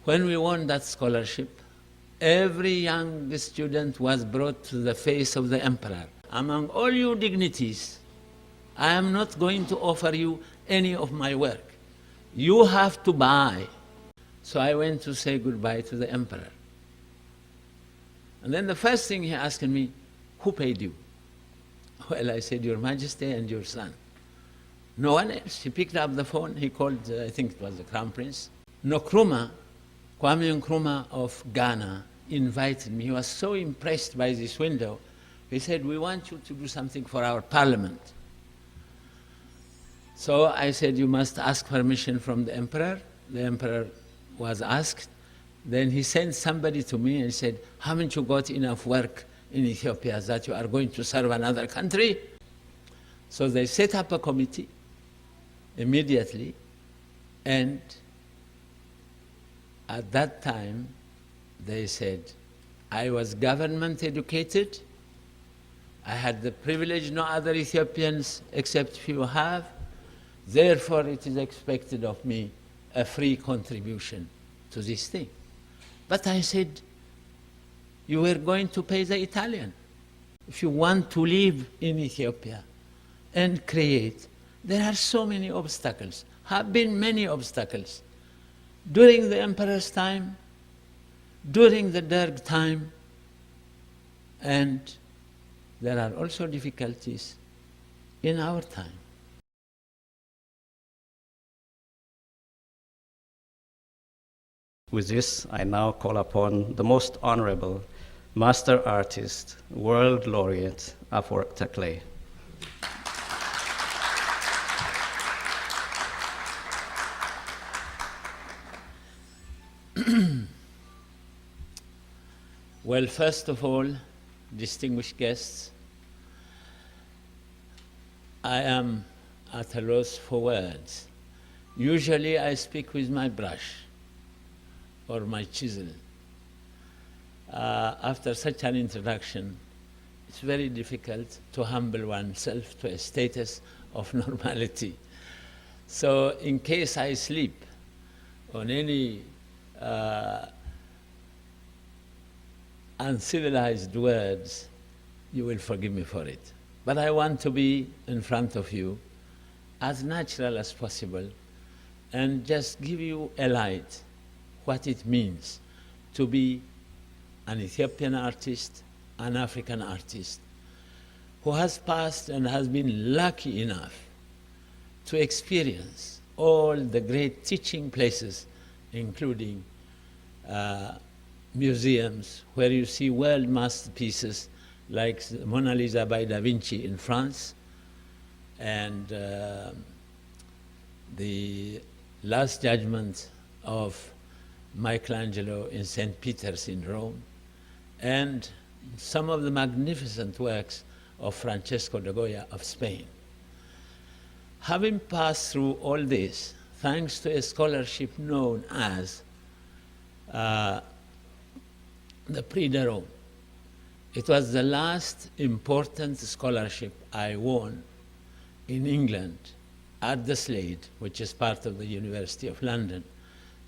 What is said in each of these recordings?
When we won that scholarship, every young student was brought to the face of the emperor. Among all your dignities, I am not going to offer you any of my work. You have to buy. So I went to say goodbye to the emperor. And then the first thing he asked me, who paid you? Well, I said, Your Majesty and your son. No one else. He picked up the phone. He called, I think it was the Crown Prince. Nkrumah, Kwame Nkrumah of Ghana, invited me. He was so impressed by this window. He said, we want you to do something for our parliament. So I said, you must ask permission from the emperor. The emperor was asked. Then he sent somebody to me and said, haven't you got enough work in Ethiopia that you are going to serve another country? So they set up a committee immediately, and at that time they said, I was government educated, I had the privilege no other Ethiopians except few have, therefore it is expected of me a free contribution to this thing. But I said, you were going to pay the Italian. If you want to live in Ethiopia and create, there are so many obstacles, have been many obstacles. During the emperor's time, during the Derg time, and there are also difficulties in our time. With this, I now call upon the most honorable Master Artist, World Laureate, Aፈወርቅ. Well, first of all, distinguished guests, I am at a loss for words. Usually I speak with my brush or my chisel. After such an introduction, it's very difficult to humble oneself to a status of normality. So in case I sleep on any uncivilized words, you will forgive me for it. But I want to be in front of you as natural as possible and just give you a light what it means to be an Ethiopian artist, an African artist, who has passed and has been lucky enough to experience all the great teaching places, including museums where you see world masterpieces like the Mona Lisa by Da Vinci in France, and the Last Judgment of Michelangelo in St. Peter's in Rome, and some of the magnificent works of Francesco de Goya of Spain. Having passed through all this, thanks to a scholarship known as the Prix de Rome, it was the last important scholarship I won in England at the Slade, which is part of the University of London,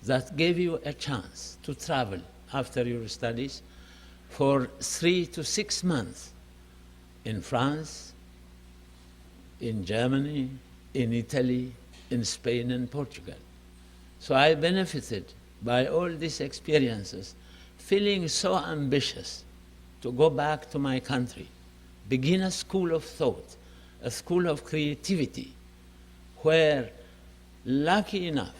that gave you a chance to travel after your studies for 3 to 6 months in France, in Germany, in Italy, in Spain and Portugal. So I benefited by all these experiences, feeling so ambitious to go back to my country, begin a school of thought, a school of creativity, where, lucky enough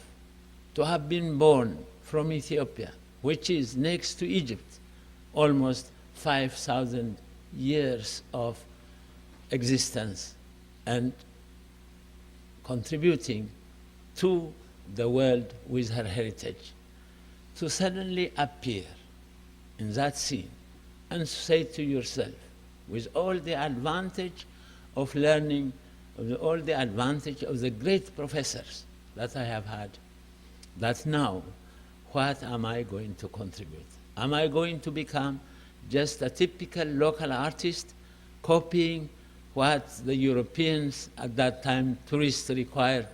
to have been born from Ethiopia, which is next to Egypt, almost 5,000 years of existence and contributing to the world with her heritage, to suddenly appear in that scene and say to yourself, with all the advantage of learning, all the advantage of the great professors that I have had, that now, what am I going to contribute? Am I going to become just a typical local artist, copying what the Europeans at that time, tourists required,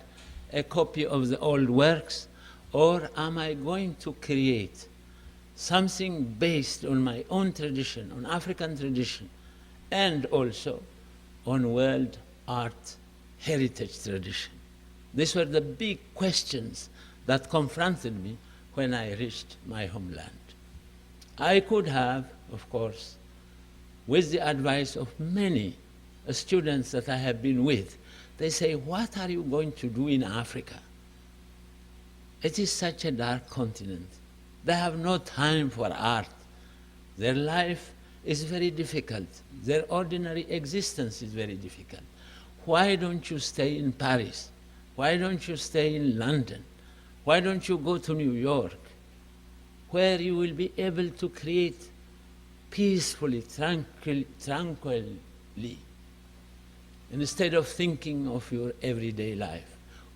a copy of the old works? Or am I going to create something based on my own tradition, on African tradition, and also on world art heritage tradition? These were the big questions that confronted me when I reached my homeland. I could have, of course, with the advice of many students that I have been with, they say, what are you going to do in Africa? It is such a dark continent. They have no time for art. Their life is very difficult. Their ordinary existence is very difficult. Why don't you stay in Paris? Why don't you stay in London? Why don't you go to New York, where you will be able to create peacefully, tranquilly, instead of thinking of your everyday life?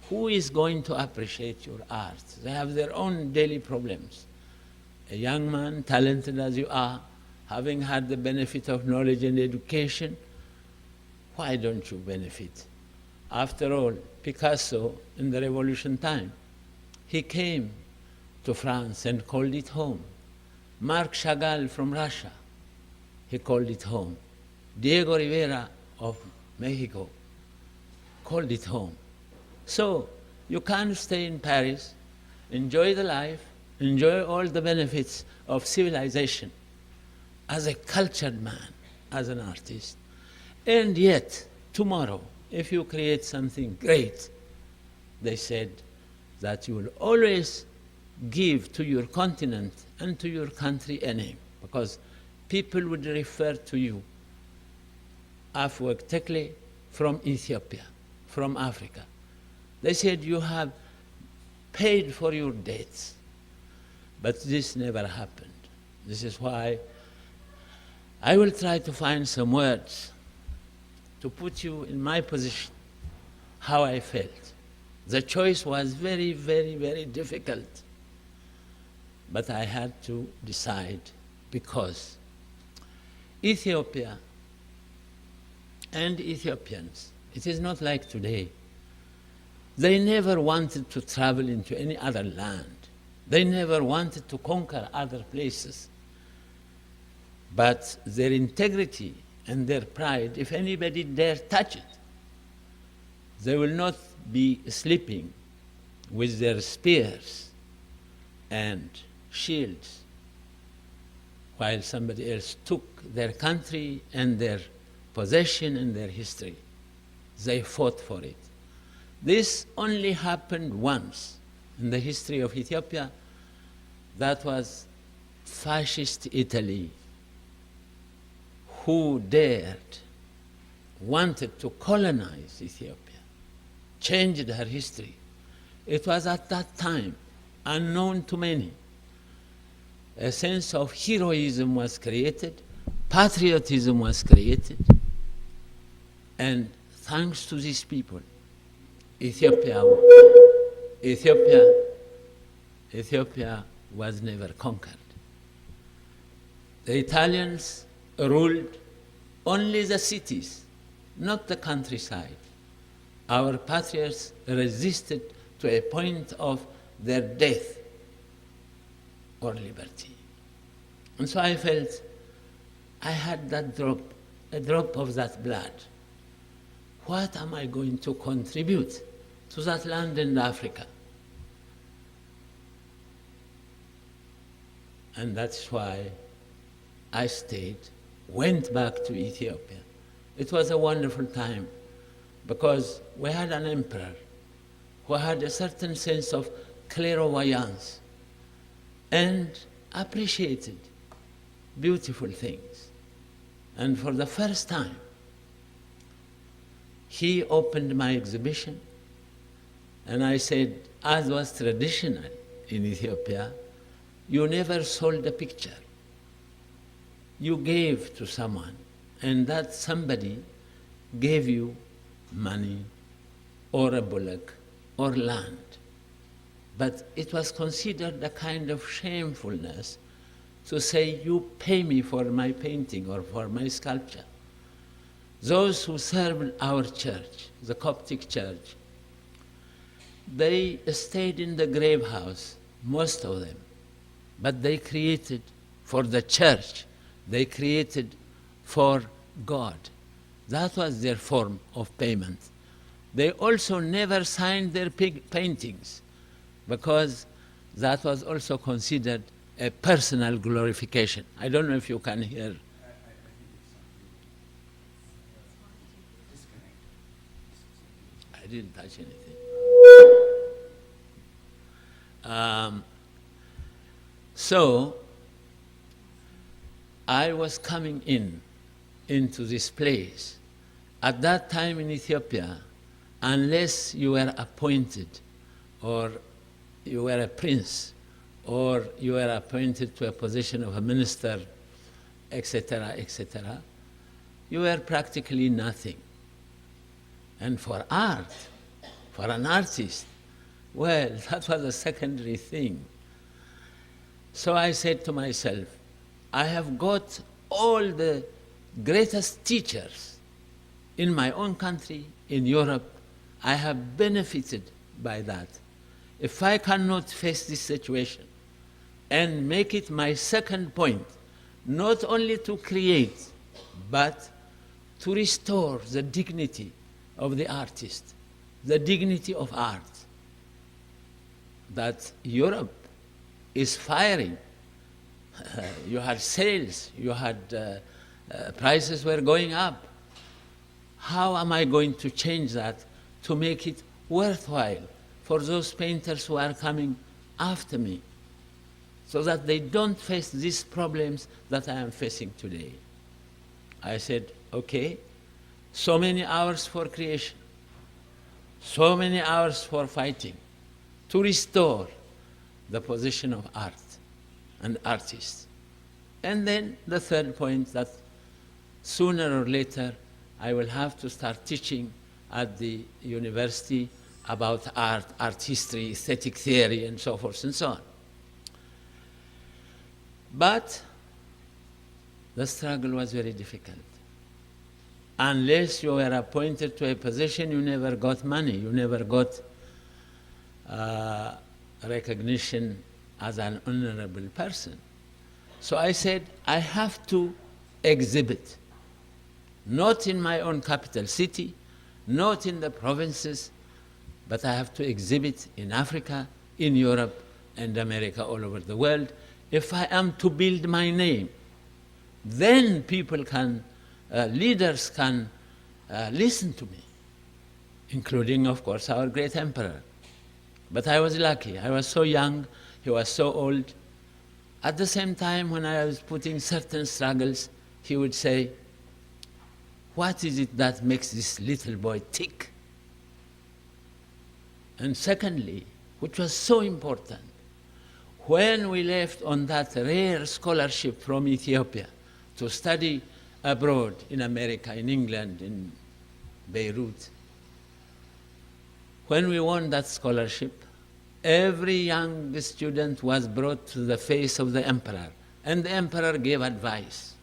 Who is going to appreciate your art? They have their own daily problems. A young man, talented as you are, having had the benefit of knowledge and education, why don't you benefit? After all, Picasso, in the Revolution time, he came to France and called it home. Marc Chagall from Russia, he called it home. Diego Rivera of Mexico called it home. So you can't stay in Paris, enjoy the life, enjoy all the benefits of civilization as a cultured man, as an artist, and yet tomorrow, if you create something great, they said that you will always give to your continent and to your country a name, because people would refer to you, Afewerk from Ethiopia, from Africa. They said you have paid for your debts, but this never happened. This is why I will try to find some words to put you in my position, how I felt. The choice was very, very, very difficult, but I had to decide, because Ethiopia and Ethiopians, it is not like today. They never wanted to travel into any other land. They never wanted to conquer other places. But their integrity and their pride, if anybody dare touch it, they will not be sleeping with their spears and shields while somebody else took their country and their possession and their history. They fought for it. This only happened once in the history of Ethiopia. That was fascist Italy, who wanted to colonize Ethiopia, changed her history. It was at that time unknown to many. A sense of heroism was created, patriotism was created, and thanks to these people, Ethiopia was never conquered. The Italians ruled only the cities, not the countryside. Our patriots resisted to a point of their death or liberty. And so I felt I had that drop, a drop of that blood. What am I going to contribute to that land in Africa? And that's why I stayed, went back to Ethiopia. It was a wonderful time, because we had an emperor who had a certain sense of clairvoyance and appreciated beautiful things. And for the first time, he opened my exhibition, and I said, as was traditional in Ethiopia, you never sold a picture. You gave to someone, and that somebody gave you money or a bullock or land. But it was considered a kind of shamefulness to say, you pay me for my painting or for my sculpture. Those who served our church, the Coptic church, they stayed in the grave house, most of them, but they created for the church, they created for God. That was their form of payment. They also never signed their paintings because that was also considered a personal glorification. I don't know if you can hear. I didn't touch anything. So I was coming into this place. At that time in Ethiopia, unless you were appointed or you were a prince or you were appointed to a position of a minister, etc., etc., you were practically nothing. And for art, for an artist, well, that was a secondary thing. So I said to myself, I have got all the greatest teachers in my own country, in Europe. I have benefited by that. If I cannot face this situation and make it my second point, not only to create, but to restore the dignity of the artist, the dignity of art, that Europe is firing. You had sales, you had prices were going up. How am I going to change that to make it worthwhile for those painters who are coming after me, so that they don't face these problems that I am facing today? I said, okay, so many hours for creation, so many hours for fighting, to restore the position of art and artists. And then the third point, that sooner or later I will have to start teaching at the university about art, art history, aesthetic theory, and so forth and so on. But the struggle was very difficult. Unless you were appointed to a position, you never got money, you never got recognition as an honorable person. So I said, I have to exhibit, not in my own capital city, not in the provinces, but I have to exhibit in Africa, in Europe, and America, all over the world. If I am to build my name, then people can, leaders can listen to me, including, of course, our great emperor. But I was lucky. I was so young, he was so old. At the same time, when I was putting certain struggles, he would say, what is it that makes this little boy tick? And secondly, which was so important, when we left on that rare scholarship from Ethiopia to study abroad in America, in England, in Beirut, when we won that scholarship, every young student was brought to the face of the emperor, and the emperor gave advice.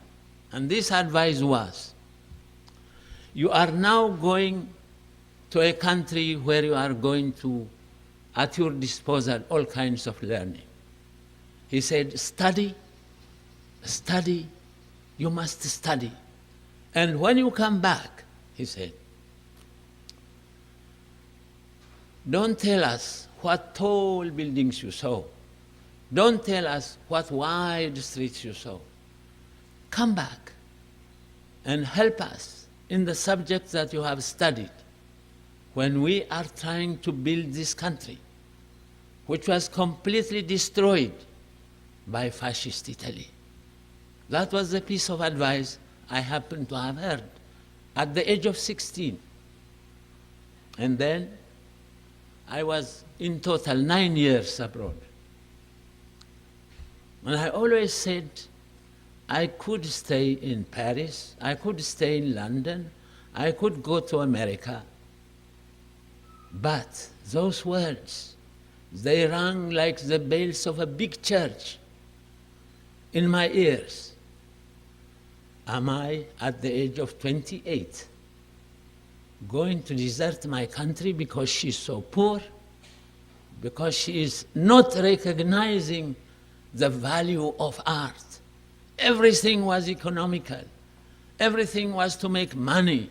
And this advice was, you are now going to a country where you are going to, at your disposal, all kinds of learning. He said, study, study, you must study. And when you come back, he said, don't tell us what tall buildings you saw. Don't tell us what wide streets you saw. Come back and help us in the subjects that you have studied when we are trying to build this country, which was completely destroyed by fascist Italy. That was the piece of advice I happened to have heard at the age of 16. And then I was in total 9 years abroad. And I always said I could stay in Paris, I could stay in London, I could go to America. But those words, they rang like the bells of a big church in my ears. Am I, at the age of 28, going to desert my country because she's so poor? because she is not recognizing the value of art. Everything was economical. Everything was to make money.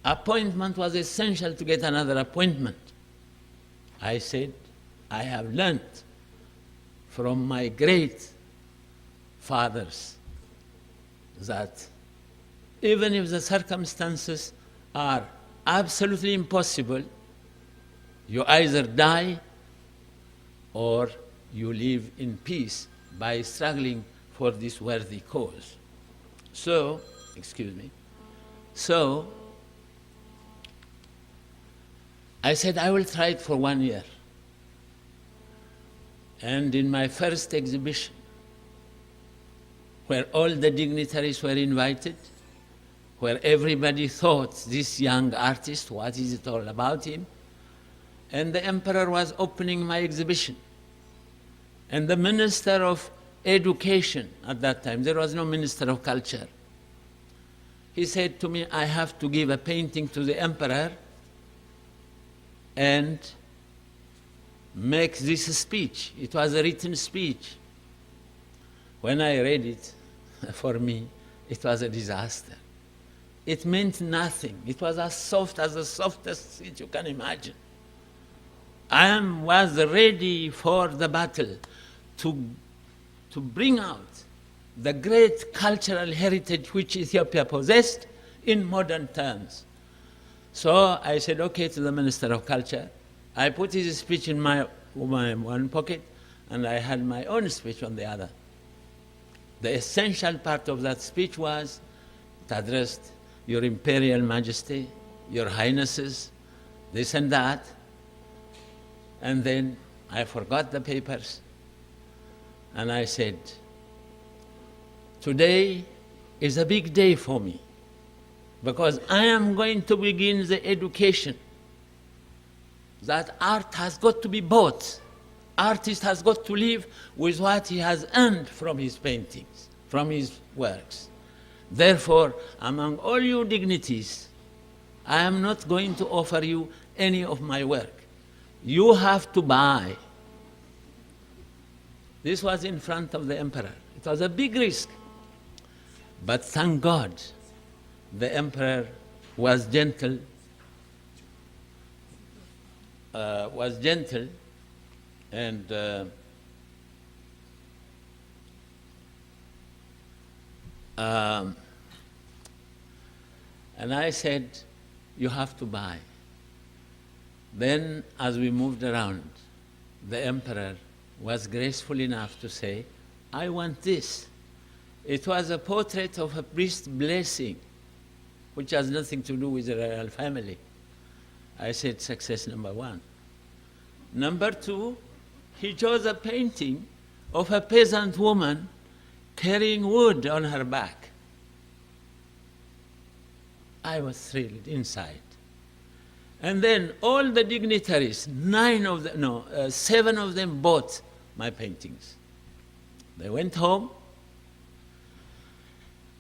Appointment was essential to get another appointment. I said, I have learned from my great fathers that even if the circumstances are absolutely impossible, you either die or you live in peace by struggling for this worthy cause. So, I said, I will try it for 1 year. And in my first exhibition, where all the dignitaries were invited, where everybody thought, this young artist, what is it all about him? And the emperor was opening my exhibition. And the Minister of Education at that time, there was no Minister of Culture. He said to me, I have to give a painting to the emperor and make this speech. It was a written speech. When I read it, for me, it was a disaster. It meant nothing. It was as soft as the softest speech you can imagine. I was ready for the battle to bring out the great cultural heritage which Ethiopia possessed in modern terms. So I said, okay, to the Minister of Culture. I put his speech in my one pocket, and I had my own speech on the other. The essential part of that speech was, it addressed Your Imperial Majesty, Your Highnesses, this and that. And then I forgot the papers, and I said, today is a big day for me, because I am going to begin the education that art has got to be bought. Artist has got to live with what he has earned from his paintings, from his works. Therefore, among all you dignities, I am not going to offer you any of my work. You have to buy. This was in front of the emperor. It was a big risk. But thank God, the emperor was gentle, and I said, you have to buy. Then, as we moved around, the emperor was graceful enough to say, I want this. It was a portrait of a priest blessing, which has nothing to do with the royal family. I said, success number one. Number two, he chose a painting of a peasant woman carrying wood on her back. I was thrilled inside. And then all the dignitaries, 7 of them bought my paintings. They went home,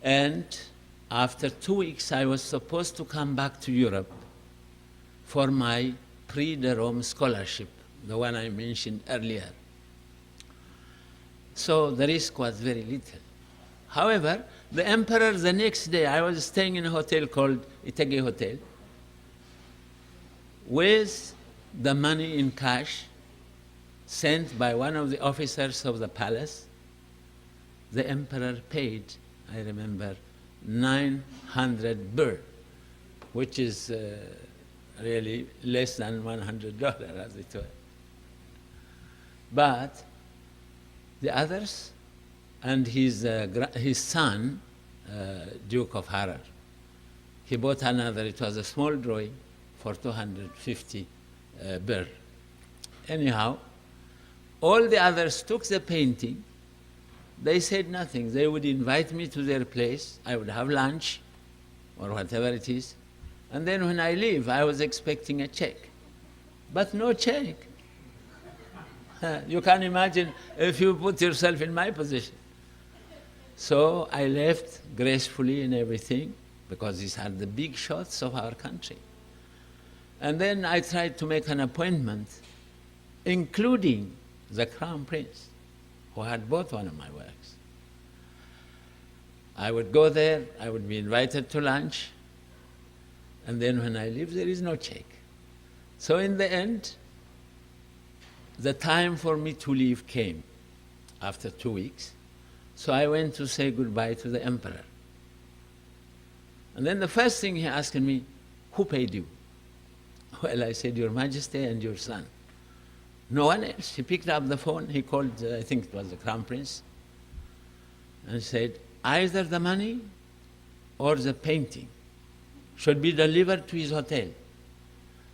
and after 2 weeks I was supposed to come back to Europe for my Prix de Rome scholarship, the one I mentioned earlier. So the risk was very little. However, the emperor, the next day, I was staying in a hotel called Itege Hotel, with the money in cash sent by one of the officers of the palace. The emperor paid, I remember, 900 birr, which is really less than $100, as it were. But the others, and his son, Duke of Harar, he bought another. It was a small drawing for 250 birr. Anyhow, all the others took the painting. They said nothing. They would invite me to their place. I would have lunch, or whatever it is. And then when I leave, I was expecting a check. But no check. You can imagine if you put yourself in my position. So I left gracefully and everything, because these are the big shots of our country. And then I tried to make an appointment including the Crown Prince, who had bought one of my works. I would go there, I would be invited to lunch, and then when I leave, there is no check. So in the end, the time for me to leave came after 2 weeks. So I went to say goodbye to the emperor. And then the first thing he asked me, who paid you? Well, I said, Your Majesty and your son. No one else. He picked up the phone, he called, I think it was the Crown Prince, and said, either the money or the painting should be delivered to his hotel.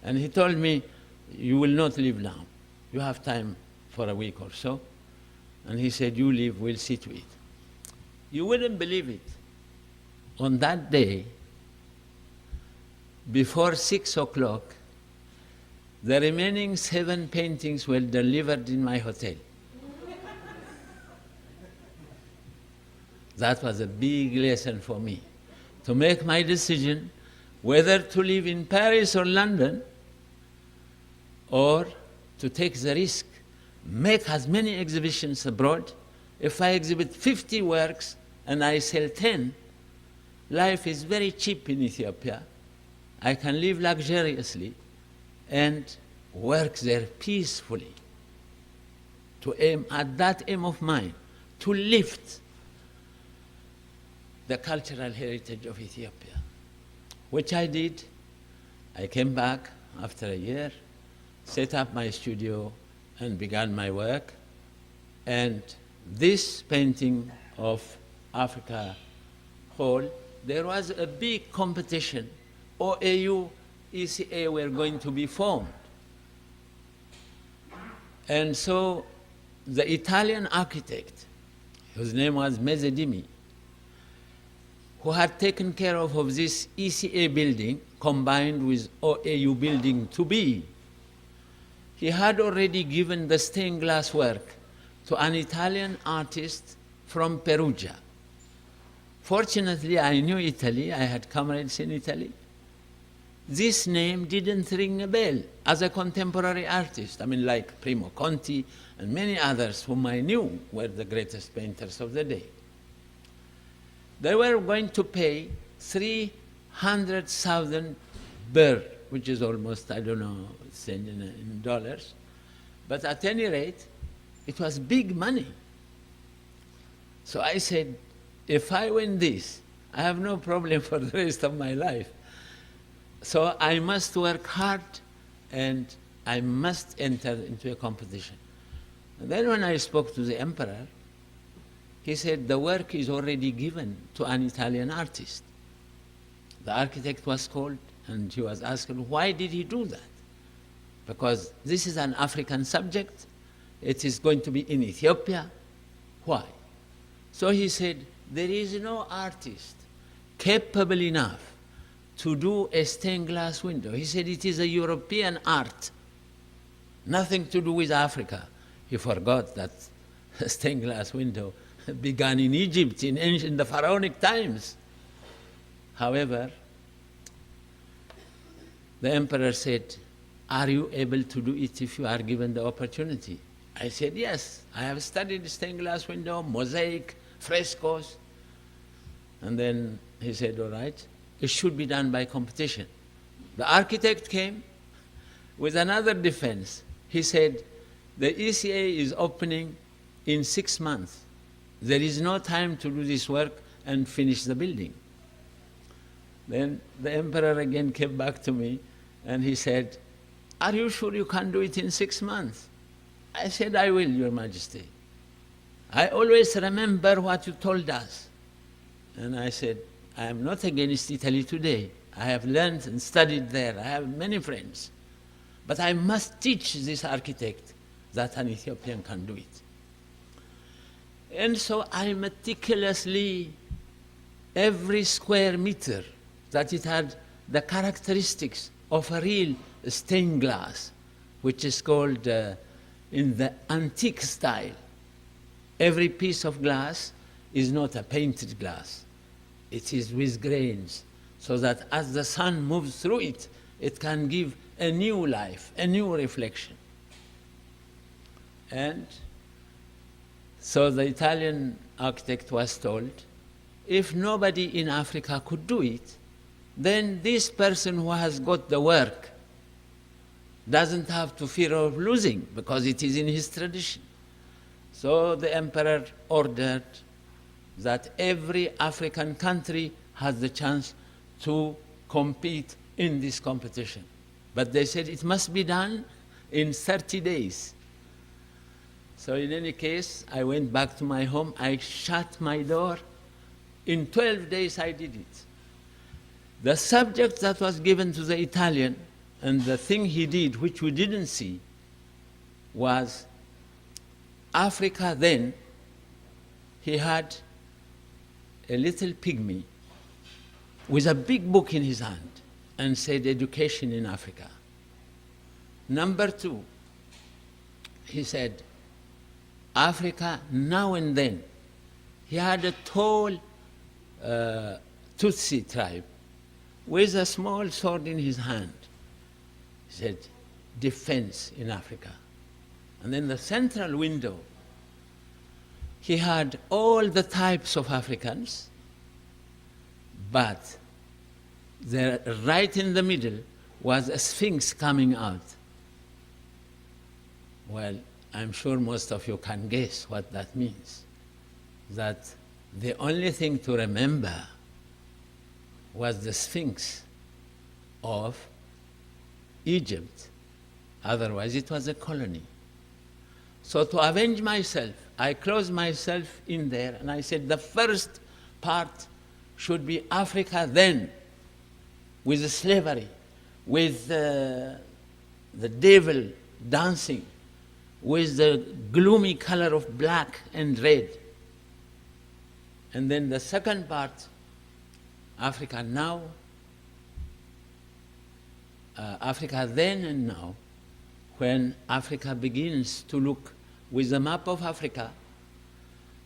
And he told me, you will not leave now. You have time for a week or so. And he said, you leave, we'll see to it. You wouldn't believe it. On that day, before 6 o'clock, the remaining 7 paintings were delivered in my hotel. That was a big lesson for me, to make my decision whether to live in Paris or London, or to take the risk, make as many exhibitions abroad. If I exhibit 50 works and I sell 10, life is very cheap in Ethiopia. I can live luxuriously and work there peacefully. To aim at that aim of mine, to lift the cultural heritage of Ethiopia, which I did. I came back after a year, set up my studio, and began my work. And this painting of Africa Hall, there was a big competition. OAU, ECA were going to be formed. And so the Italian architect, whose name was Mezzedimi, who had taken care of this ECA building combined with OAU building to be, he had already given the stained glass work to an Italian artist from Perugia. Fortunately, I knew Italy, I had comrades in Italy. This name didn't ring a bell as a contemporary artist. I mean, like Primo Conti and many others whom I knew were the greatest painters of the day. They were going to pay 300,000 birr, which is almost, I don't know, it's in dollars. But at any rate, it was big money. So I said, if I win this, I have no problem for the rest of my life. So I must work hard and I must enter into a competition. And then when I spoke to the emperor, he said, the work is already given to an Italian artist. The architect was called and he was asked, why did he do that? Because this is an African subject, it is going to be in Ethiopia. Why? So he said, there is no artist capable enough to do a stained glass window. He said it is a European art, nothing to do with Africa. He forgot that stained glass window began in Egypt in the pharaonic times. However, the emperor said, are you able to do it if you are given the opportunity? I said, yes, I have studied stained glass window, mosaic, frescoes. And then he said, all right, it should be done by competition. The architect came with another defense. He said, the ECA is opening in 6 months. There is no time to do this work and finish the building. Then the emperor again came back to me and he said, are you sure you can do it in 6 months? I said, I will, Your Majesty. I always remember what you told us. And I said, I am not against Italy today. I have learned and studied there. I have many friends. But I must teach this architect that an Ethiopian can do it. And so I meticulously, every square meter, that it had the characteristics of a real stained glass, which is called in the antique style. Every piece of glass is not a painted glass. It is with grains, so that as the sun moves through it, it can give a new life, a new reflection. And so the Italian architect was told, if nobody in Africa could do it, then this person who has got the work doesn't have to fear of losing, because it is in his tradition. So the emperor ordered that every African country has the chance to compete in this competition. But they said it must be done in 30 days. So in any case, I went back to my home, I shut my door. In 12 days I did it. The subject that was given to the Italian, and the thing he did, which we didn't see, was Africa then. He had a little pygmy with a big book in his hand and said, education in Africa. Number two, he said, Africa now and then. He had a tall Tutsi tribe with a small sword in his hand. He said, defense in Africa. And then the central window, he had all the types of Africans, but right in the middle was a sphinx coming out. Well, I'm sure most of you can guess what that means. That the only thing to remember was the sphinx of Egypt. Otherwise, it was a colony. So to avenge myself, I closed myself in there, and I said the first part should be Africa then, with the slavery, with the devil dancing, with the gloomy color of black and red. And then the second part, Africa now, Africa then and now, when Africa begins to look with a map of Africa.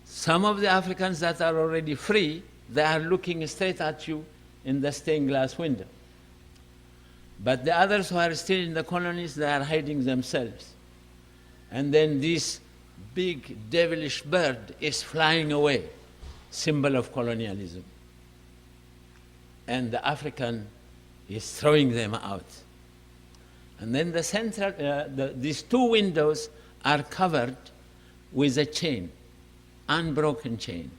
Some of the Africans that are already free, they are looking straight at you in the stained glass window. But the others who are still in the colonies, they are hiding themselves. And then this big devilish bird is flying away, symbol of colonialism. And the African is throwing them out. And then the central, these two windows are covered with a chain, unbroken chain.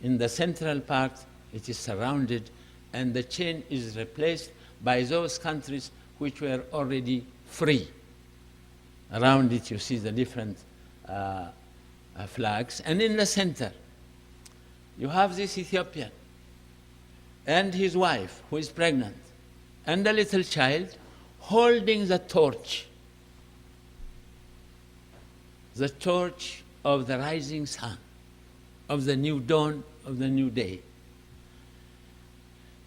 In the central part, it is surrounded, and the chain is replaced by those countries which were already free. Around it, you see the different flags. And in the center, you have this Ethiopian and his wife, who is pregnant, and a little child holding the torch of the rising sun, of the new dawn, of the new day.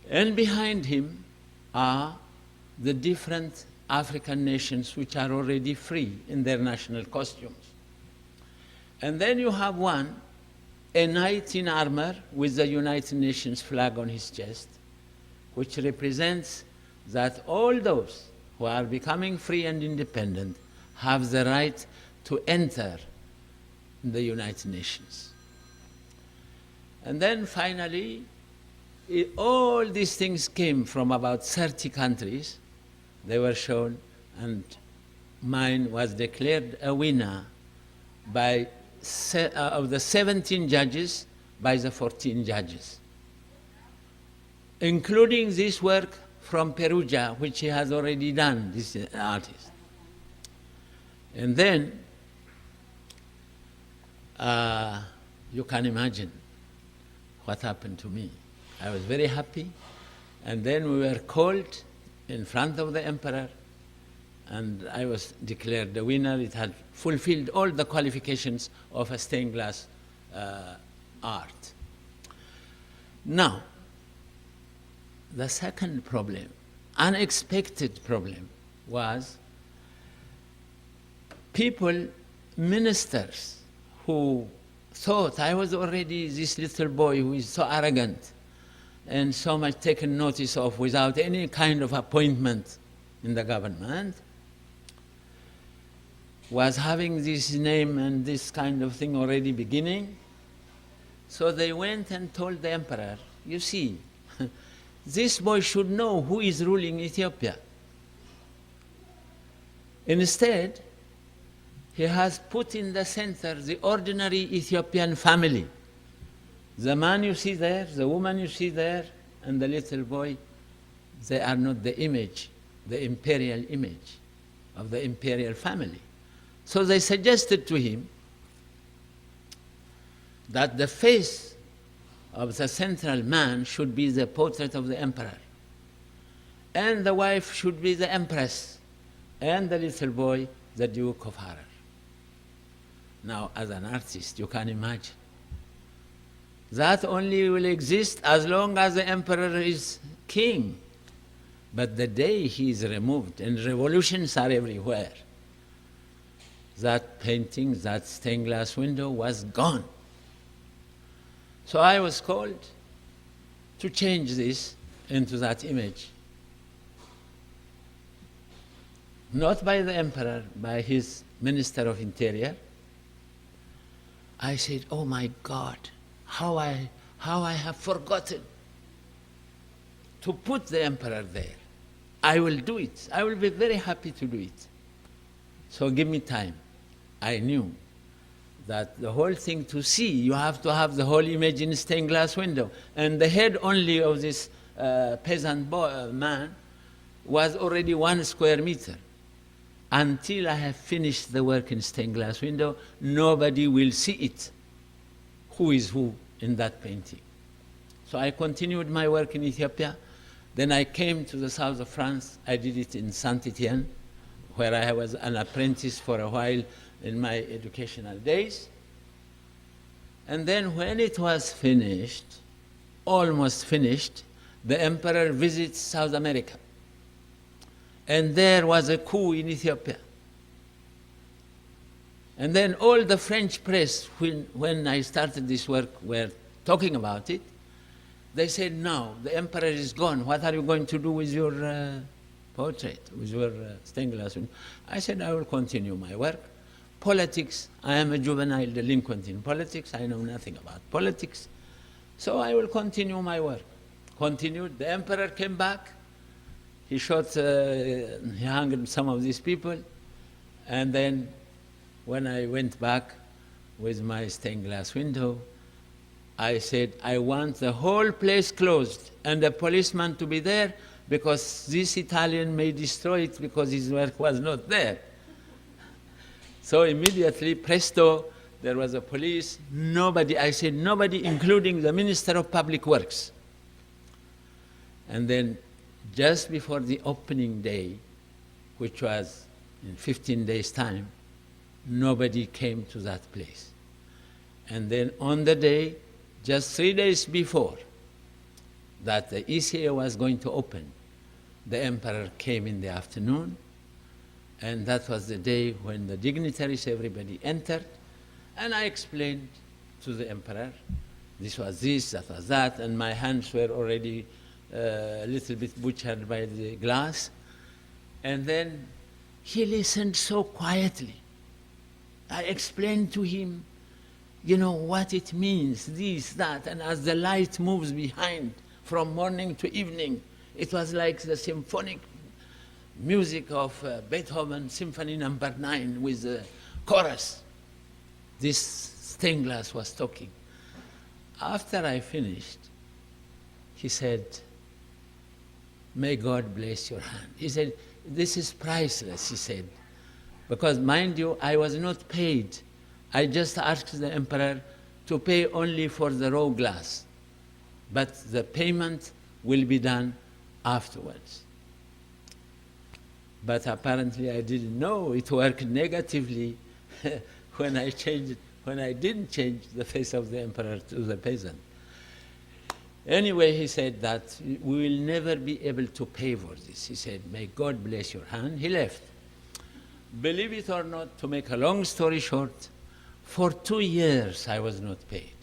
And behind him are the different African nations which are already free in their national costumes. And then you have one, a knight in armor with the United Nations flag on his chest, which represents that all those who are becoming free and independent have the right to enter the United Nations. And then finally, all these things came from about 30 countries. They were shown, and mine was declared a winner by of the 17 judges, by the 14 judges, including this work from Perugia, which he has already done, this artist. And then you can imagine what happened to me. I was very happy, and then we were called in front of the emperor, and I was declared the winner. It had fulfilled all the qualifications of a stained glass art. Now, the second problem, unexpected problem, was people, ministers, who thought I was already this little boy who is so arrogant and so much taken notice of without any kind of appointment in the government. was having this name and this kind of thing already beginning. So they went and told the emperor, you see, this boy should know who is ruling Ethiopia. Instead, he has put in the center the ordinary Ethiopian family. The man you see there, the woman you see there, and the little boy, they are not the image, the imperial image of the imperial family. So they suggested to him that the face of the central man should be the portrait of the emperor, and the wife should be the empress, and the little boy the Duke of Harar. Now, as an artist, you can imagine that only will exist as long as the emperor is king. But the day he is removed, and revolutions are everywhere, that painting, that stained glass window was gone. So I was called to change this into that image. Not by the emperor, by his Minister of Interior. I said, oh my God, how I have forgotten to put the emperor there. I will do it. I will be very happy to do it. So give me time. I knew that the whole thing to see, you have to have the whole image in stained glass window. And the head only of this peasant man was already 1 square meter. Until I have finished the work in stained glass window, nobody will see it, who is who in that painting. So I continued my work in Ethiopia. Then I came to the south of France. I did it in Saint-Étienne, where I was an apprentice for a while in my educational days. And then when it was finished, almost finished, the emperor visits South America. And there was a coup in Ethiopia. And then all the French press, when I started this work, were talking about it. They said, now, the emperor is gone. What are you going to do with your portrait, with your stained glass window? I said, I will continue my work. Politics, I am a juvenile delinquent in politics. I know nothing about politics. So I will continue my work. Continued. The emperor came back. He shot, he hung some of these people. And then when I went back with my stained glass window, I said, I want the whole place closed and a policeman to be there, because this Italian may destroy it because his work was not there. So immediately, presto, there was a police. Nobody, I said, nobody, including the Minister of Public Works. And then just before the opening day, which was in 15 days' time, nobody came to that place. And then on the day, just 3 days before that the ECA was going to open, the emperor came in the afternoon, and that was the day when the dignitaries, everybody entered, and I explained to the emperor, this was this, that was that, and my hands were already a little bit butchered by the glass. And then he listened so quietly. I explained to him, you know, what it means, this, that, and as the light moves behind from morning to evening, it was like the symphonic music of Beethoven Symphony No. 9 with the chorus. This stained glass was talking. After I finished, he said, may God bless your hand. He said, this is priceless, he said, because mind you, I was not paid. I just asked the emperor to pay only for the raw glass, but the payment will be done afterwards. But apparently I didn't know it worked negatively when I didn't change the face of the emperor to the peasant. Anyway, he said that we will never be able to pay for this. He said, may God bless your hand. He left. Believe it or not, to make a long story short, for 2 years I was not paid.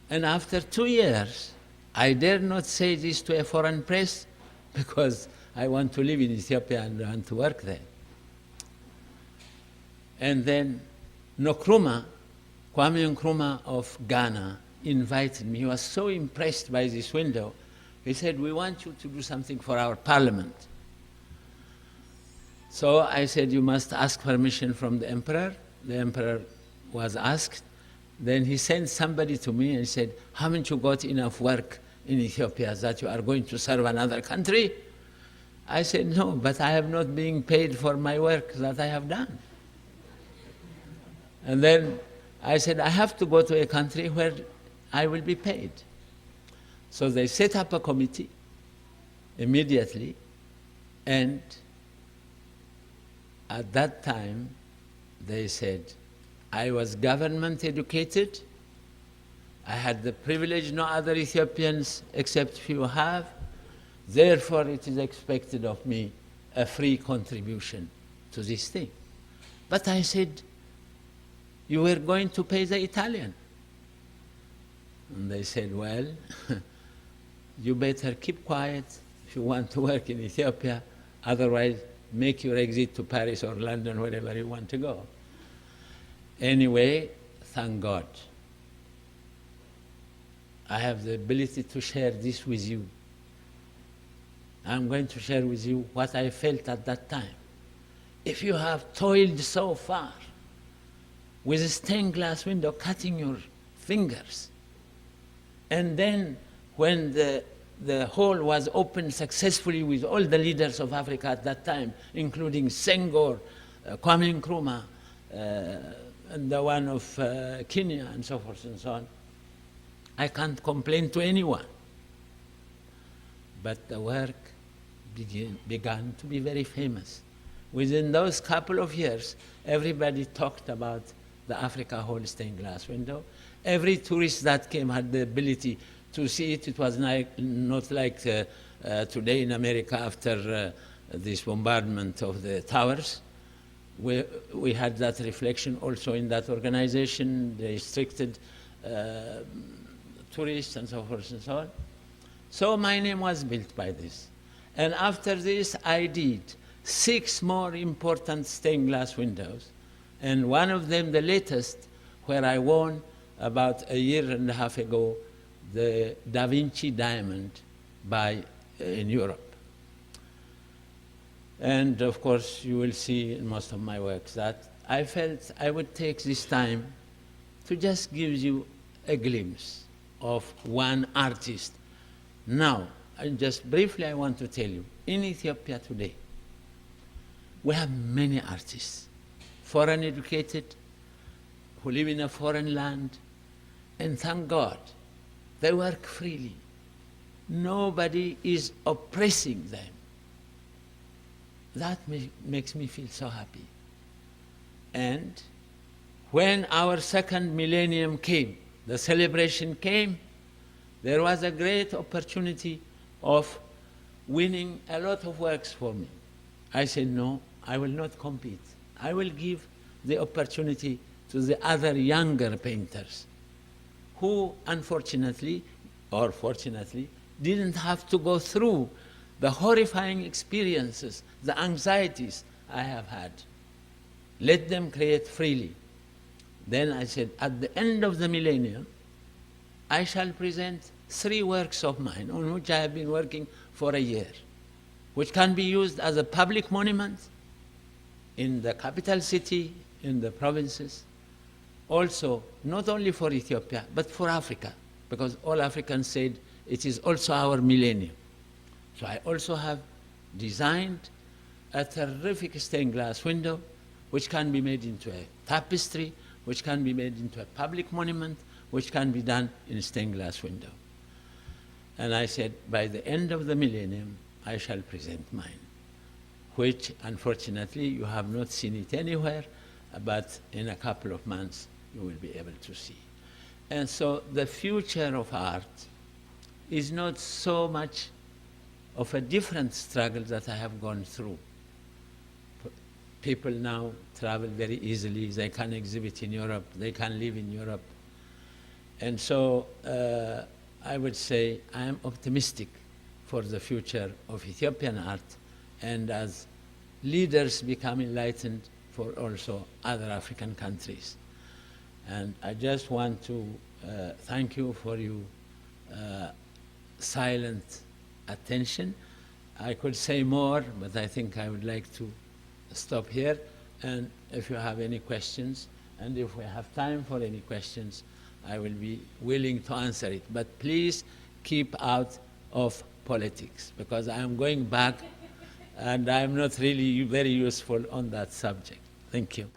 And after 2 years, I dare not say this to a foreign press because I want to live in Ethiopia and want to work there. And then Kwame Nkrumah of Ghana invited me. He was so impressed by this window. He said, "We want you to do something for our parliament." So I said, "You must ask permission from the emperor." The emperor was asked. Then he sent somebody to me and said, "Haven't you got enough work in Ethiopia that you are going to serve another country?" I said, "No, but I have not been paid for my work that I have done." And then I said, "I have to go to a country where I will be paid." So they set up a committee immediately, and at that time they said, I was government educated, I had the privilege no other Ethiopians except few have, therefore it is expected of me a free contribution to this thing. But I said, "You were going to pay the Italian." And they said, "Well, you better keep quiet if you want to work in Ethiopia, otherwise make your exit to Paris or London, wherever you want to go." Anyway, thank God, I have the ability to share this with you. I'm going to share with you what I felt at that time. If you have toiled so far with a stained glass window cutting your fingers, and then when the hole was opened successfully with all the leaders of Africa at that time, including Senghor, Kwame Nkrumah, and the one of Kenya, and so forth and so on, I can't complain to anyone. But the work began to be very famous. Within those couple of years, everybody talked about the Africa Hall stained glass window. Every tourist that came had the ability to see it. It was not like today in America after this bombardment of the towers. We had that reflection also in that organization. They restricted tourists and so forth and so on. So my name was built by this. And after this, I did 6 more important stained glass windows. And one of them, the latest, where I won about a year and a half ago, the Da Vinci diamond in Europe. And of course, you will see in most of my works that I felt I would take this time to just give you a glimpse of one artist. Now, and just briefly I want to tell you, in Ethiopia today, we have many artists, foreign educated, who live in a foreign land, and thank God, they work freely. Nobody is oppressing them. That makes me feel so happy. And when our second millennium came, the celebration came, there was a great opportunity of winning a lot of works for me. I said, no, I will not compete. I will give the opportunity to the other younger painters who, unfortunately, or fortunately, didn't have to go through the horrifying experiences, the anxieties I have had. Let them create freely. Then I said, at the end of the millennium, I shall present 3 works of mine on which I have been working for a year, which can be used as a public monument in the capital city, in the provinces, also not only for Ethiopia, but for Africa, because all Africans said it is also our millennium. So I also have designed a terrific stained glass window, which can be made into a tapestry, which can be made into a public monument, which can be done in a stained glass window. And I said, by the end of the millennium, I shall present mine, which unfortunately you have not seen it anywhere, but in a couple of months you will be able to see. And so the future of art is not so much of a different struggle that I have gone through. People now travel very easily, they can exhibit in Europe, they can live in Europe. And so I would say I am optimistic for the future of Ethiopian art, and as leaders become enlightened, for also other African countries. And I just want to thank you for your silent attention. I could say more, but I think I would like to stop here. And if you have any questions, and if we have time for any questions, I will be willing to answer it. But please keep out of politics, because I am going back and I am not really very useful on that subject. Thank you.